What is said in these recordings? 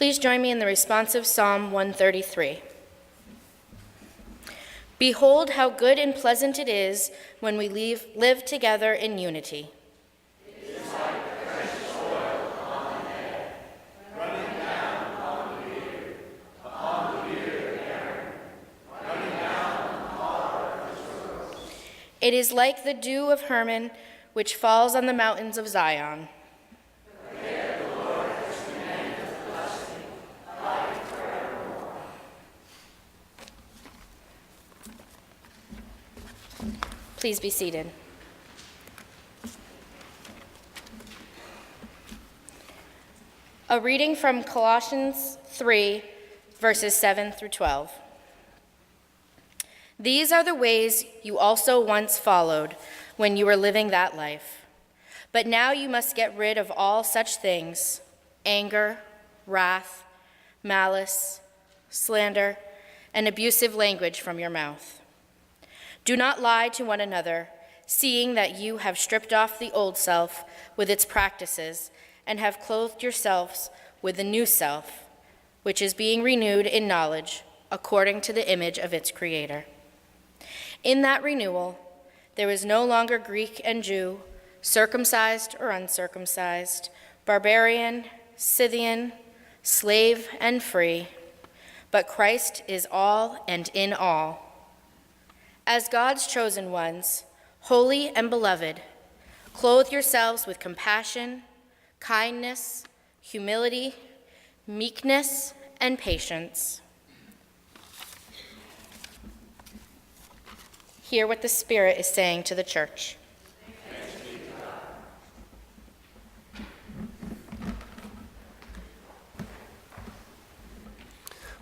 Please join me in the responsive Psalm 133. Behold how good and pleasant it is when we live together in unity. It is like the precious oil on the head, running down upon the beard of Aaron, running down the collar of his robe. It is like the dew of Hermon, which falls on the mountains of Zion. Please be seated. A reading from Colossians 3, verses 7 through 12. These are the ways you also once followed when you were living that life. But now you must get rid of all such things: anger, wrath, malice, slander, and abusive language from your mouth. Do not lie to one another, seeing that you have stripped off the old self with its practices and have clothed yourselves with the new self, which is being renewed in knowledge according to the image of its creator. In that renewal, there is no longer Greek and Jew, circumcised or uncircumcised, barbarian, Scythian, slave and free, but Christ is all and in all. As God's chosen ones, holy and beloved, clothe yourselves with compassion, kindness, humility, meekness, and patience. Hear what the Spirit is saying to the church.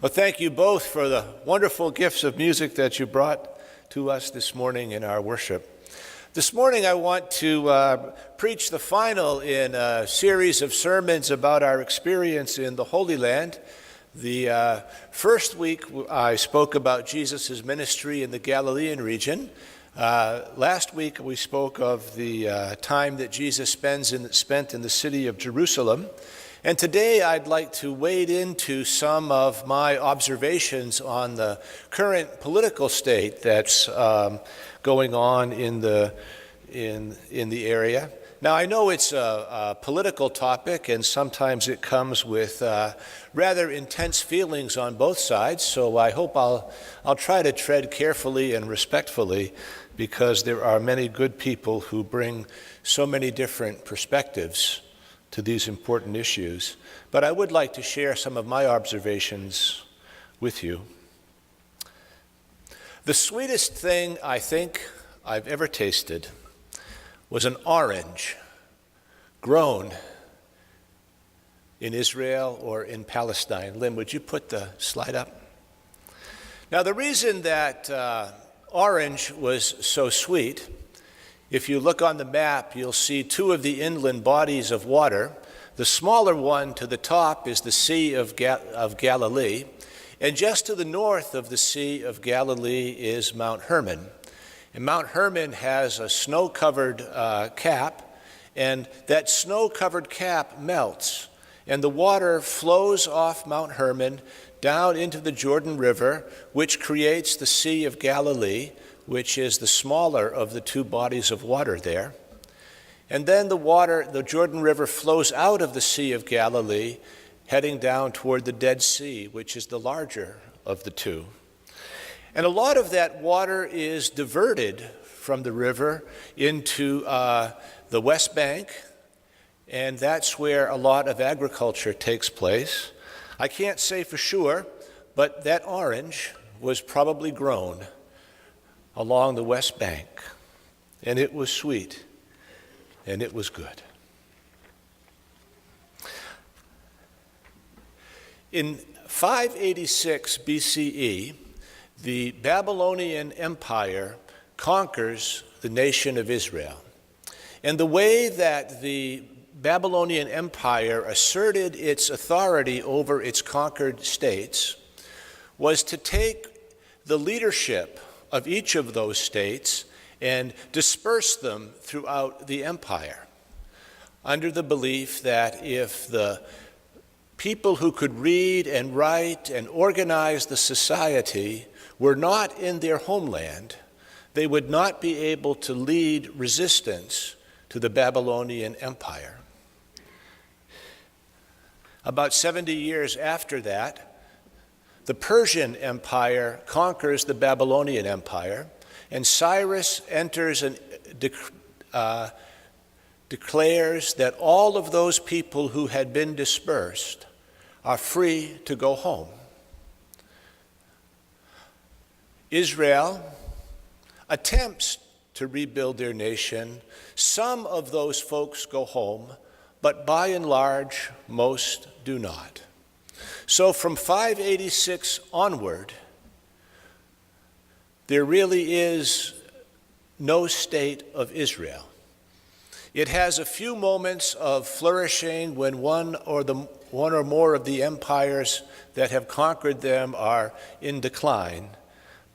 Well, thank you both for the wonderful gifts of music that you brought to us this morning in our worship. This morning I want to preach the final in a series of sermons about our experience in the Holy Land. The first week I spoke about Jesus' ministry in the Galilean region. Last week we spoke of the time that Jesus spent in the city of Jerusalem. And today I'd like to wade into some of my observations on the current political state that's going on in the area. Now, I know it's a political topic, and sometimes it comes with rather intense feelings on both sides, so I hope I'll try to tread carefully and respectfully, because there are many good people who bring so many different perspectives to these important issues. But I would like to share some of my observations with you. The sweetest thing I think I've ever tasted was an orange grown in Israel or in Palestine. Lynn, would you put the slide up? Now, the reason that orange was so sweet, if you look on the map, you'll see two of the inland bodies of water. The smaller one to the top is the Sea of Galilee, and just to the north of the Sea of Galilee is Mount Hermon. And Mount Hermon has a snow-covered cap, and that snow-covered cap melts, and the water flows off Mount Hermon down into the Jordan River, which creates the Sea of Galilee, which is the smaller of the two bodies of water there. And then the Jordan River flows out of the Sea of Galilee, heading down toward the Dead Sea, which is the larger of the two. And a lot of that water is diverted from the river into the West Bank, and that's where a lot of agriculture takes place. I can't say for sure, but that orange was probably grown along the West Bank, and it was sweet, and it was good. In 586 BCE, the Babylonian Empire conquers the nation of Israel. And the way that the Babylonian Empire asserted its authority over its conquered states was to take the leadership of each of those states and disperse them throughout the empire, under the belief that if the people who could read and write and organize the society were not in their homeland, they would not be able to lead resistance to the Babylonian Empire. About 70 years after that, the Persian Empire conquers the Babylonian Empire, and Cyrus enters and declares that all of those people who had been dispersed are free to go home. Israel attempts to rebuild their nation. Some of those folks go home, but by and large, most do not. So from 586 onward, there really is no state of Israel. It has a few moments of flourishing when one or more of the empires that have conquered them are in decline.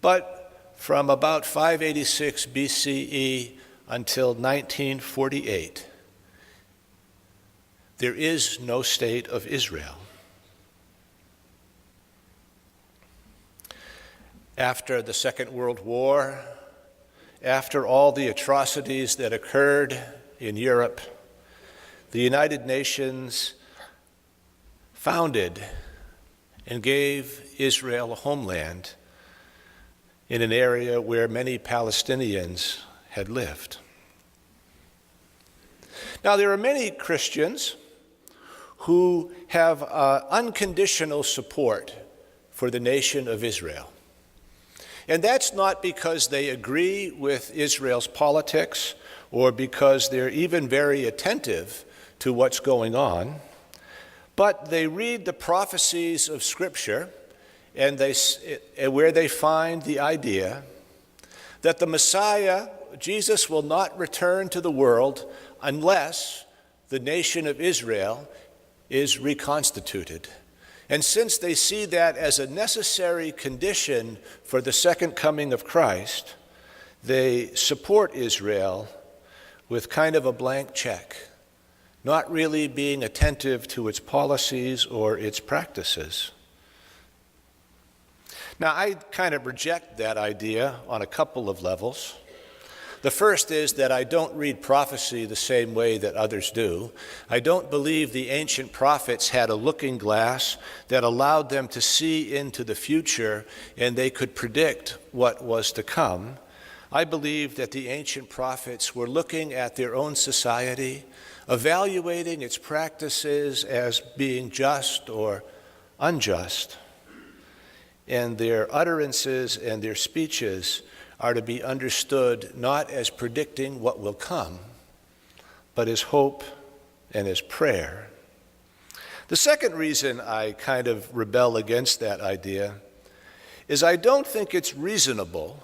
But from about 586 BCE until 1948, there is no state of Israel. After the Second World War, after all the atrocities that occurred in Europe, the United Nations founded and gave Israel a homeland in an area where many Palestinians had lived. Now, there are many Christians who have unconditional support for the nation of Israel. And that's not because they agree with Israel's politics or because they're even very attentive to what's going on, but they read the prophecies of Scripture and where they find the idea that the Messiah, Jesus, will not return to the world unless the nation of Israel is reconstituted. And since they see that as a necessary condition for the second coming of Christ, they support Israel with kind of a blank check, not really being attentive to its policies or its practices. Now, I kind of reject that idea on a couple of levels. The first is that I don't read prophecy the same way that others do. I don't believe the ancient prophets had a looking glass that allowed them to see into the future and they could predict what was to come. I believe that the ancient prophets were looking at their own society, evaluating its practices as being just or unjust, and their utterances and their speeches are to be understood not as predicting what will come, but as hope and as prayer. The second reason I kind of rebel against that idea is I don't think it's reasonable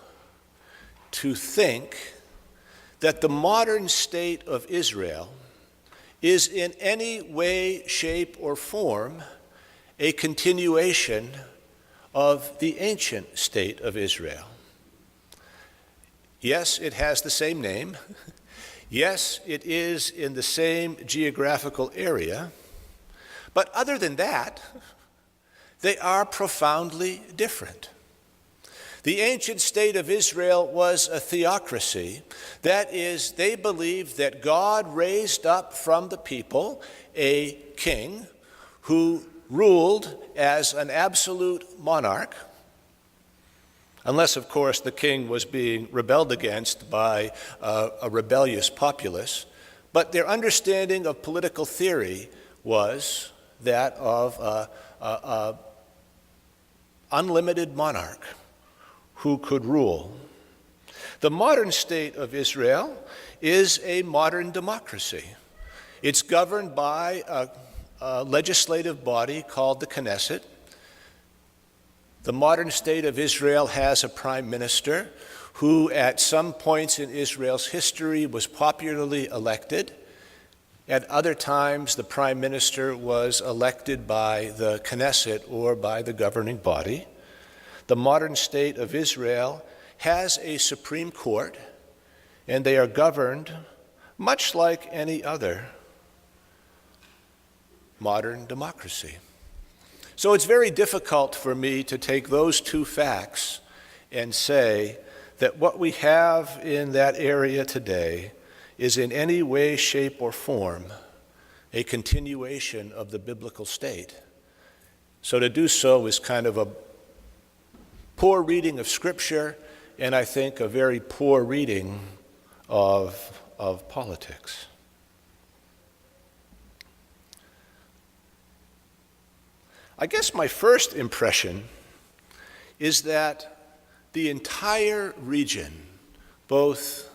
to think that the modern state of Israel is in any way, shape, or form a continuation of the ancient state of Israel. Yes, it has the same name. Yes, it is in the same geographical area. But other than that, they are profoundly different. The ancient state of Israel was a theocracy. That is, they believed that God raised up from the people a king who ruled as an absolute monarch, unless, of course, the king was being rebelled against by a rebellious populace. But their understanding of political theory was that of an unlimited monarch who could rule. The modern state of Israel is a modern democracy. It's governed by a legislative body called the Knesset. The modern state of Israel has a prime minister who at some points in Israel's history was popularly elected. At other times, the prime minister was elected by the Knesset or by the governing body. The modern state of Israel has a Supreme Court, and they are governed much like any other modern democracy. So it's very difficult for me to take those two facts and say that what we have in that area today is in any way, shape, or form a continuation of the biblical state. So to do so is kind of a poor reading of Scripture, and I think a very poor reading of politics. I guess my first impression is that the entire region, both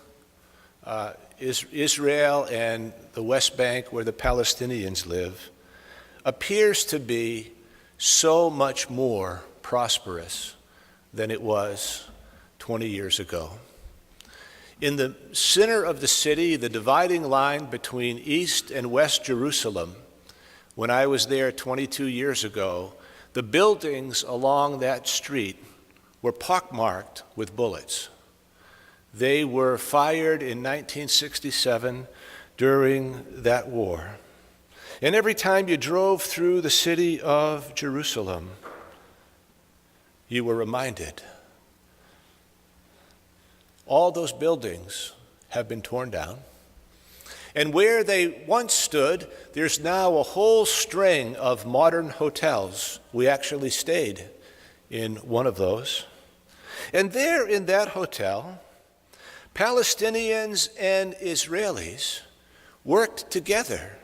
Israel and the West Bank where the Palestinians live, appears to be so much more prosperous than it was 20 years ago. In the center of the city, the dividing line between East and West Jerusalem, when I was there 22 years ago, the buildings along that street were pockmarked with bullets. They were fired in 1967 during that war. And every time you drove through the city of Jerusalem, you were reminded, all those buildings have been torn down. And where they once stood, there's now a whole string of modern hotels. We actually stayed in one of those. And there in that hotel, Palestinians and Israelis worked together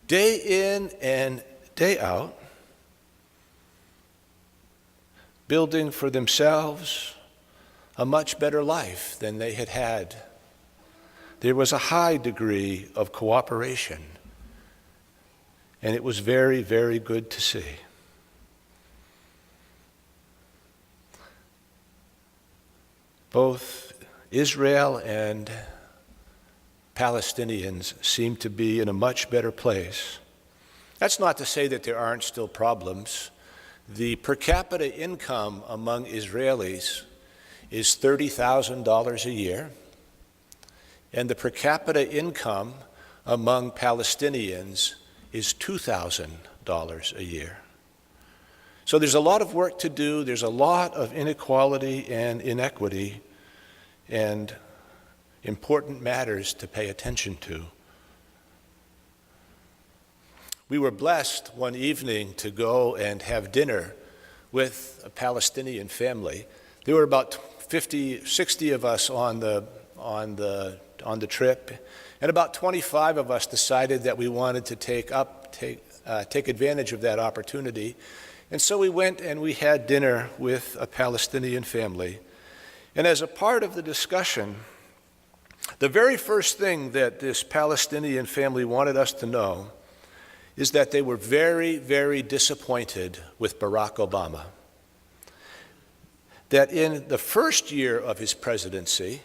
day in and day out, building for themselves a much better life than they had had. There was a high degree of cooperation, and it was very, very good to see. Both Israel and Palestinians seem to be in a much better place. That's not to say that there aren't still problems. The per capita income among Israelis is $30,000 a year, and the per capita income among Palestinians is $2,000 a year. So there's a lot of work to do. There's a lot of inequality and inequity and important matters to pay attention to. We were blessed one evening to go and have dinner with a Palestinian family. There were about 60 of us on the trip, and about 25 of us decided that we wanted to take advantage of that opportunity. And so we went and we had dinner with a Palestinian family. And as a part of the discussion, the very first thing that this Palestinian family wanted us to know is that they were very, very disappointed with Barack Obama. That in the first year of his presidency,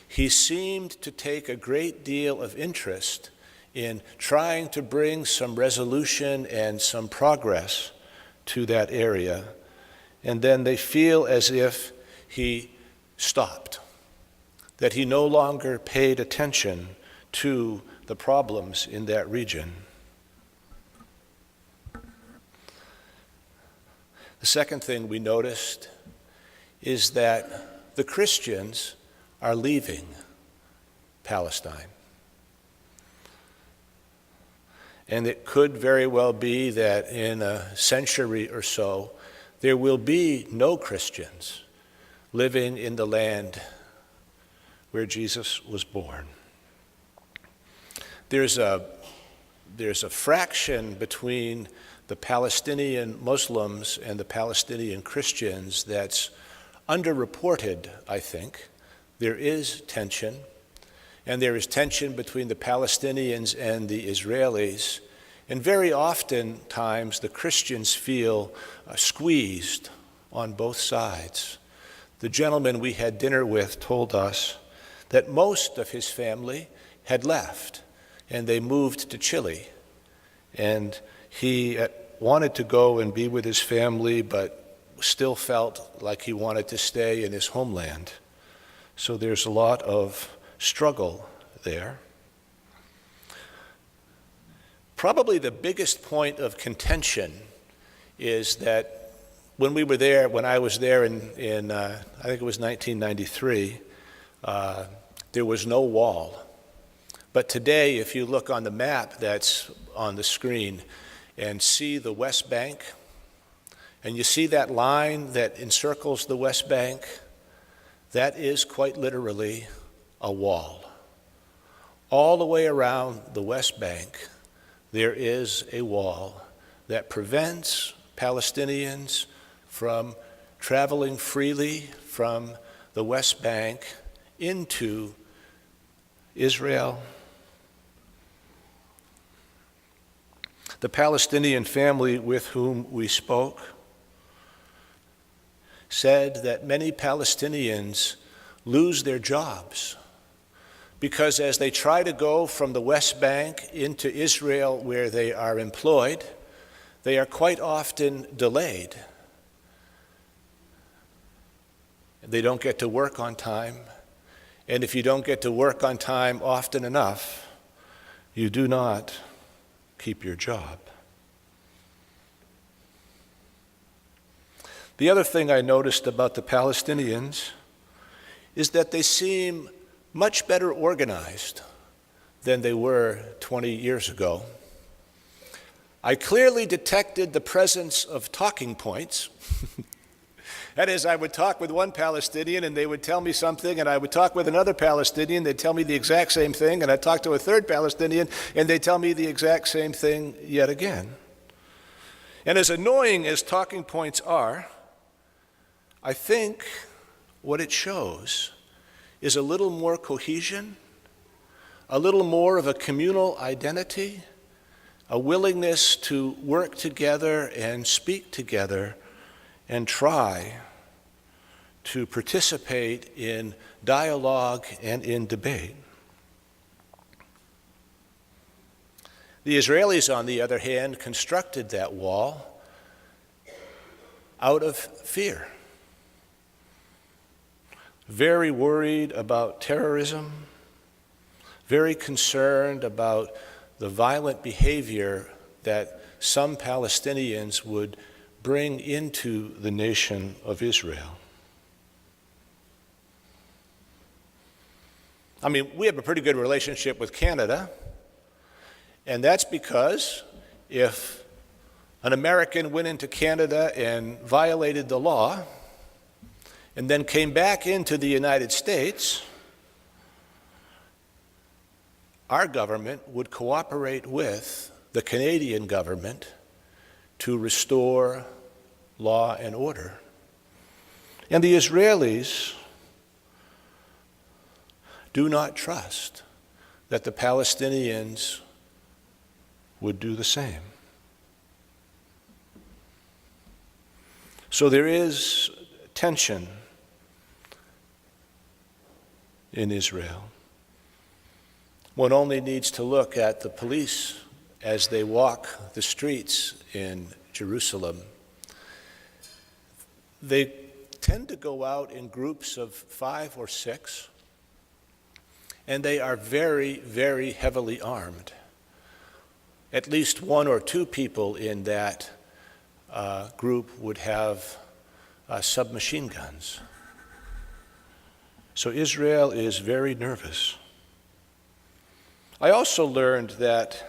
he seemed to take a great deal of interest in trying to bring some resolution and some progress to that area. And then they feel as if he stopped, that he no longer paid attention to the problems in that region. The second thing we noticed is that the Christians are leaving Palestine. And it could very well be that in a century or so, there will be no Christians living in the land where Jesus was born. There's a fraction between the Palestinian Muslims and the Palestinian Christians that's underreported, I think. There is tension, and there is tension between the Palestinians and the Israelis, and very often times the Christians feel squeezed on both sides. The gentleman we had dinner with told us that most of his family had left, and they moved to Chile, and he wanted to go and be with his family, but still felt like he wanted to stay in his homeland. So there's a lot of struggle there. Probably the biggest point of contention is that when I was there in I think it was 1993, there was no wall. But today, if you look on the map that's on the screen and see the West Bank, and you see that line that encircles the West Bank, that is quite literally a wall. All the way around the West Bank, there is a wall that prevents Palestinians from traveling freely from the West Bank into Israel. The Palestinian family with whom we spoke said that many Palestinians lose their jobs because as they try to go from the West Bank into Israel where they are employed, they are quite often delayed. They don't get to work on time, and if you don't get to work on time often enough, you do not keep your job. The other thing I noticed about the Palestinians is that they seem much better organized than they were 20 years ago. I clearly detected the presence of talking points. That is, I would talk with one Palestinian and they would tell me something, and I would talk with another Palestinian, they'd tell me the exact same thing, and I'd talk to a third Palestinian and they'd tell me the exact same thing yet again. And as annoying as talking points are, I think what it shows is a little more cohesion, a little more of a communal identity, a willingness to work together and speak together and try to participate in dialogue and in debate. The Israelis, on the other hand, constructed that wall out of fear. Very worried about terrorism, very concerned about the violent behavior that some Palestinians would bring into the nation of Israel. I mean, we have a pretty good relationship with Canada, and that's because if an American went into Canada and violated the law, and then came back into the United States, our government would cooperate with the Canadian government to restore law and order. And the Israelis do not trust that the Palestinians would do the same. So there is tension in Israel. One only needs to look at the police as they walk the streets in Jerusalem. They tend to go out in groups of 5 or 6, and they are very, very heavily armed. At least 1 or 2 people in that group would have submachine guns. So Israel is very nervous. I also learned that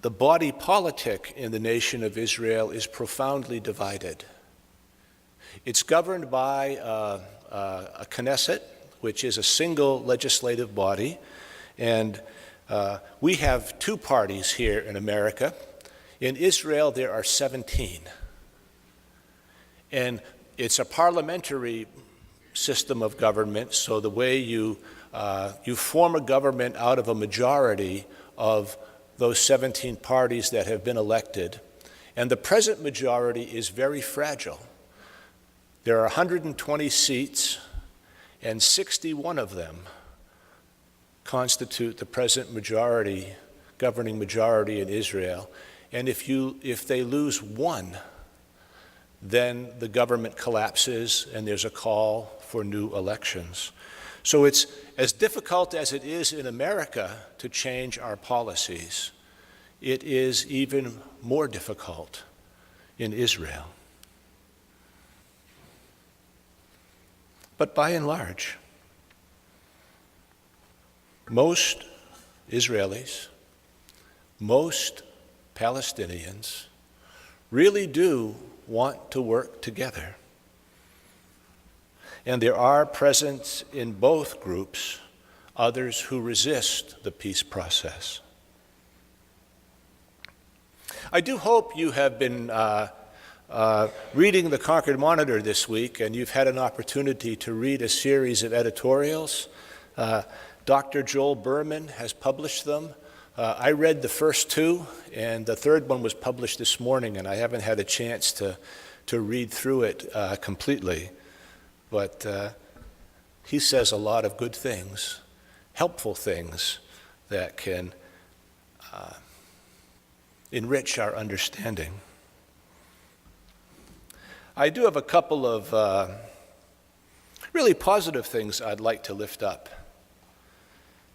the body politic in the nation of Israel is profoundly divided. It's governed by a Knesset, which is a single legislative body, and we have 2 parties here in America. In Israel, there are 17. And it's a parliamentary system of government, so the way you form a government out of a majority of those 17 parties that have been elected. And the present majority is very fragile. There are 120 seats, and 61 of them constitute the present majority, governing majority in Israel. And if they lose 1, then the government collapses and there's a call for new elections. So it's as difficult as it is in America to change our policies, it is even more difficult in Israel. But by and large, most Israelis, most Palestinians really do want to work together. And there are present in both groups others who resist the peace process. I do hope you have been reading the Concord Monitor this week, and you've had an opportunity to read a series of editorials. Dr. Joel Berman has published them. I read the first two, and the third one was published this morning, and I haven't had a chance to read through it completely. But he says a lot of good things, helpful things that can enrich our understanding. I do have a couple of really positive things I'd like to lift up.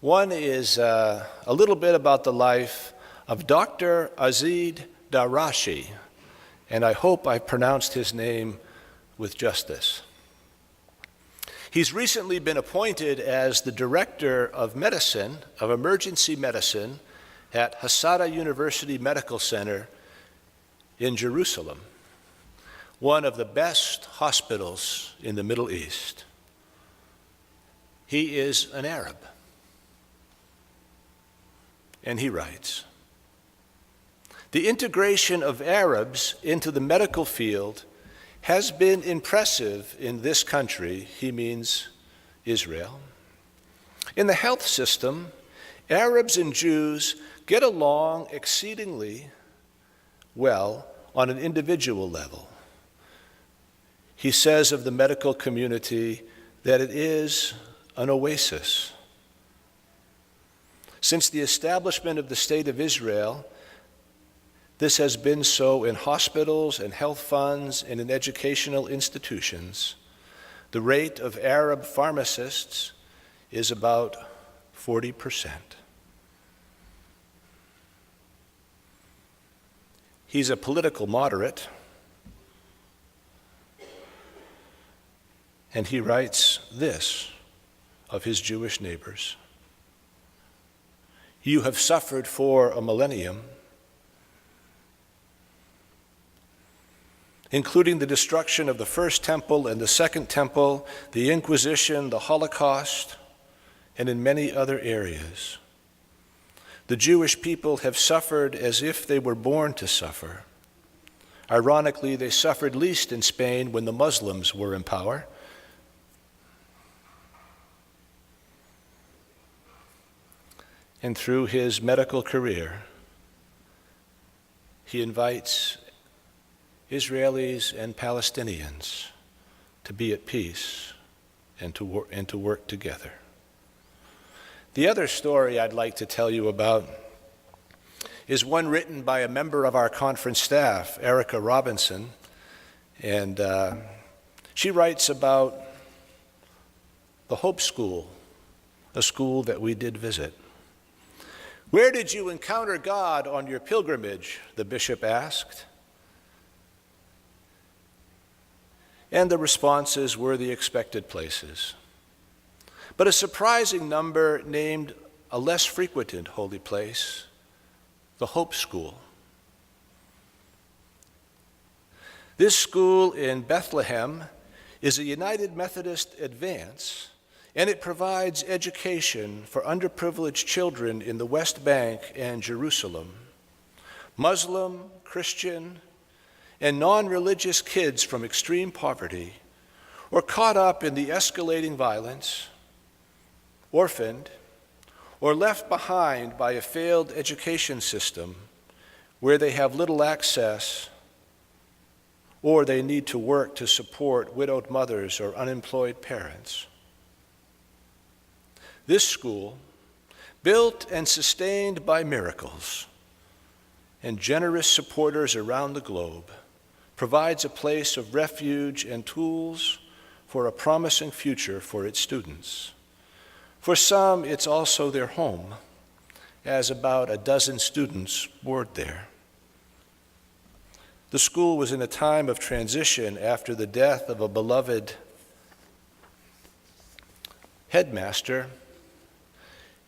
One is a little bit about the life of Dr. Azid Darashi, and I hope I pronounced his name with justice. He's recently been appointed as the director of medicine, of emergency medicine, at Hadassah University Medical Center in Jerusalem, one of the best hospitals in the Middle East. He is an Arab. And he writes, "The integration of Arabs into the medical field has been impressive in this country," he means Israel. "In the health system, Arabs and Jews get along exceedingly well on an individual level." He says of the medical community that it is an oasis. Since the establishment of the State of Israel, this has been so in hospitals and health funds and in educational institutions. The rate of Arab pharmacists is about 40%. He's a political moderate, and he writes this of his Jewish neighbors: "You have suffered for a millennium, including the destruction of the First Temple and the Second Temple, the Inquisition, the Holocaust, and in many other areas. The Jewish people have suffered as if they were born to suffer. Ironically, they suffered least in Spain when the Muslims were in power. And through his medical career, he invites Israelis and Palestinians to be at peace and to work together." The other story I'd like to tell you about is one written by a member of our conference staff, Erica Robinson, and she writes about the Hope School, a school that we did visit. "Where did you encounter God on your pilgrimage?" the bishop asked. And the responses were the expected places. But a surprising number named a less frequented holy place, the Hope School. This school in Bethlehem is a United Methodist advance, and it provides education for underprivileged children in the West Bank and Jerusalem. Muslim, Christian, and non-religious kids from extreme poverty or caught up in the escalating violence, orphaned, or left behind by a failed education system where they have little access or they need to work to support widowed mothers or unemployed parents. This school, built and sustained by miracles and generous supporters around the globe, provides a place of refuge and tools for a promising future for its students. For some, it's also their home, as about a dozen students board there. The school was in a time of transition after the death of a beloved headmaster,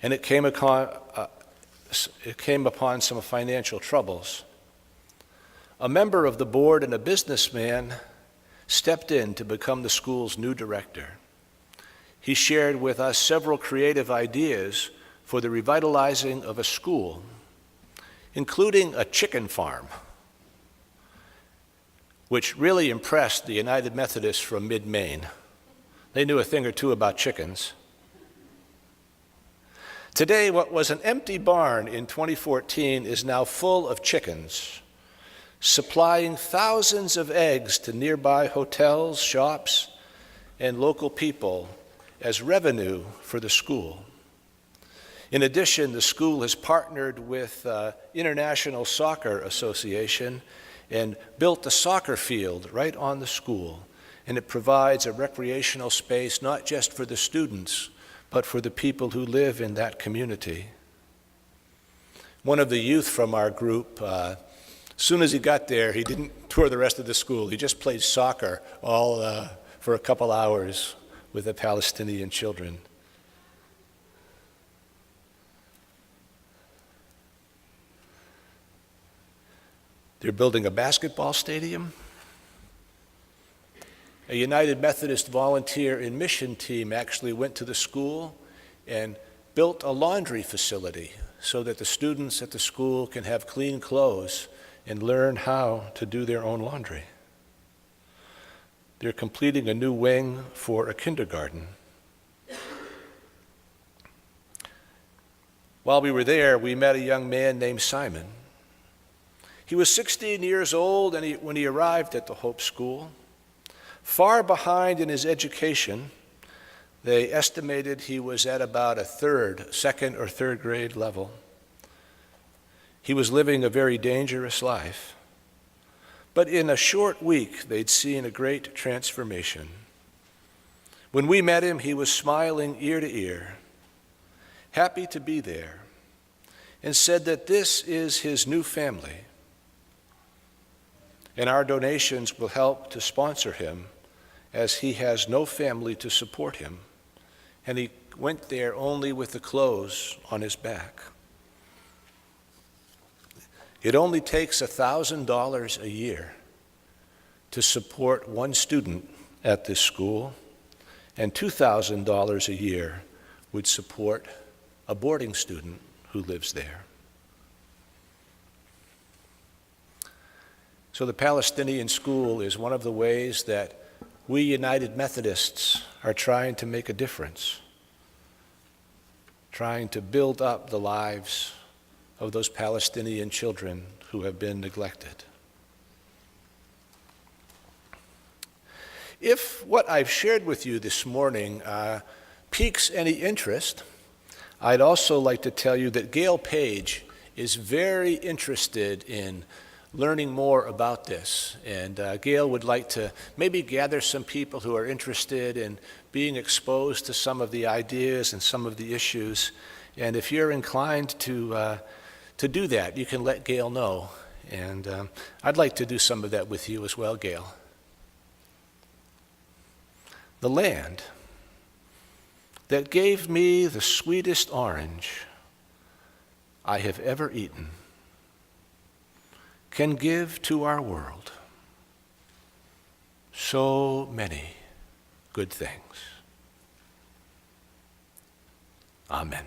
and it came upon some financial troubles. A member of the board and a businessman stepped in to become the school's new director. He shared with us several creative ideas for the revitalizing of a school, including a chicken farm, which really impressed the United Methodists from mid-Maine. They knew a thing or two about chickens. Today, what was an empty barn in 2014 is now full of chickens, supplying thousands of eggs to nearby hotels, shops, and local people as revenue for the school. In addition, the school has partnered with International Soccer Association and built a soccer field right on the school, and it provides a recreational space not just for the students, but for the people who live in that community. One of the youth from our group, as soon as he got there, he didn't tour the rest of the school. He just played soccer all for a couple hours with the Palestinian children. They're building a basketball stadium. A United Methodist volunteer and mission team actually went to the school and built a laundry facility so that the students at the school can have clean clothes and learn how to do their own laundry. They're completing a new wing for a kindergarten. While we were there, we met a young man named Simon. He was 16 years old when he arrived at the Hope School. Far behind in his education, they estimated he was at about a second or third grade level. He was living a very dangerous life. But in a short week, they'd seen a great transformation. When we met him, he was smiling ear to ear, happy to be there, and said that this is his new family. And our donations will help to sponsor him, as he has no family to support him, and he went there only with the clothes on his back. It only takes $1,000 a year to support one student at this school, and $2,000 a year would support a boarding student who lives there. So the Palestinian school is one of the ways that we United Methodists are trying to make a difference, trying to build up the lives of those Palestinian children who have been neglected. If what I've shared with you this morning piques any interest, I'd also like to tell you that Gail Page is very interested in learning more about this. And Gail would like to maybe gather some people who are interested in being exposed to some of the ideas and some of the issues. And if you're inclined to do that, you can let Gail know. And I'd like to do some of that with you as well, Gail. The land that gave me the sweetest orange I have ever eaten can give to our world so many good things. Amen.